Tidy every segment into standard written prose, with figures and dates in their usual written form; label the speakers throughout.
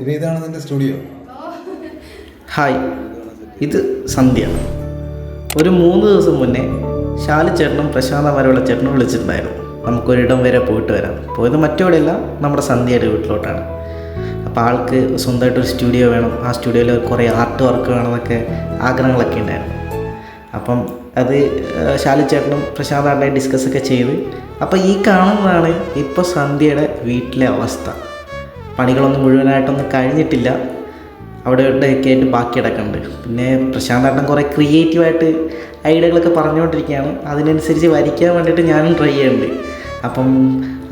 Speaker 1: ഇതാണ് നിന്റെ studio.
Speaker 2: Hi, ഇത് സന്ധ്യ. ഒരു 3 ദിവസം മുന്നേ ശാലിച്ചേട്ടനും പ്രശാന്തമാരുള്ള ചേട്ടനും വിളിച്ചിട്ടുണ്ടായിരുന്നു. നമുക്കൊരിടം വരെ പോയിട്ട് വരാം. പോയത് മറ്റെവിടെയല്ല, നമ്മുടെ സന്ധ്യയുടെ വീട്ടിലോട്ടാണ്. അപ്പോൾ ആൾക്ക് സ്വന്തമായിട്ടൊരു സ്റ്റുഡിയോ വേണം, ആ സ്റ്റുഡിയോയിൽ കുറേ ആർട്ട് വർക്ക് വേണമെന്നൊക്കെ ആഗ്രഹങ്ങളൊക്കെ ഉണ്ടായിരുന്നു. അപ്പം അത് ശാലിച്ചേട്ടനും പ്രശാന്താണ്ടെ ഡിസ്കസൊക്കെ ചെയ്ത് അപ്പോൾ ഈ കാണുന്നതാണ് ഇപ്പോൾ സന്ധ്യയുടെ വീട്ടിലെ അവസ്ഥ. പണികളൊന്നും മുഴുവനായിട്ടൊന്നും കഴിഞ്ഞിട്ടില്ല, അവിടെ ഇവിടെയൊക്കെ ആയിട്ട് ബാക്കി കിടക്കുന്നുണ്ട്. പിന്നെ പ്രശാന്താട്ടൻ കുറേ ക്രിയേറ്റീവായിട്ട് ഐഡിയകളൊക്കെ പറഞ്ഞുകൊണ്ടിരിക്കുകയാണ്. അതിനനുസരിച്ച് വരയ്ക്കാൻ വേണ്ടിയിട്ട് ഞാനും ട്രൈ ചെയ്യുന്നുണ്ട്. അപ്പം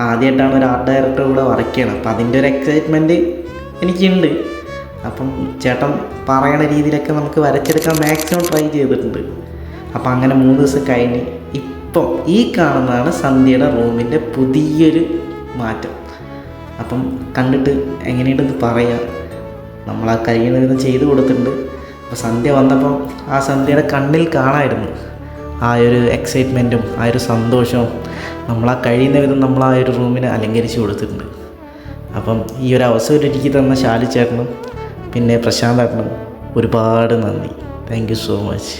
Speaker 2: ആദ്യമായിട്ടാണ് ഒരു ആർട്ട് ഡയറക്ടർ കൂടെ വർക്ക് ചെയ്യണം. അപ്പം അതിൻ്റെ ഒരു എക്സൈറ്റ്മെൻറ്റ് എനിക്കുണ്ട്. അപ്പം ചേട്ടൻ പറയണ രീതിയിലൊക്കെ നമുക്ക് വരച്ചെടുക്കാൻ മാക്സിമം ട്രൈ ചെയ്തിട്ടുണ്ട്. അപ്പം അങ്ങനെ 3 ദിവസം കഴിഞ്ഞ് ഇപ്പം ഈ കാണുന്നതാണ് സന്ധ്യയുടെ റൂമിൻ്റെ പുതിയൊരു മാറ്റം. അപ്പം കണ്ടിട്ട് എങ്ങനെയുണ്ടെന്ന് പറയാം. നമ്മൾ ആ കഴിയുന്ന വിധം ചെയ്തു കൊടുത്തിട്ടുണ്ട്. അപ്പോൾ സന്ധ്യ വന്നപ്പം ആ സന്ധ്യയുടെ കണ്ണിൽ കാണാമായിരുന്നു ആ ഒരു എക്സൈറ്റ്മെൻറ്റും ആ ഒരു സന്തോഷവും. നമ്മൾ ആ കഴിയുന്ന വിധം നമ്മൾ ആ ഒരു റൂമിനെ അലങ്കരിച്ച് കൊടുത്തിട്ടുണ്ട്. അപ്പം ഈ ഒരു അവസരം ഒരുക്കി തന്ന ശാലിച്ചേട്ടനും പിന്നെ പ്രശാന്തേട്ടനും ഒരുപാട് നന്ദി. Thank you so much.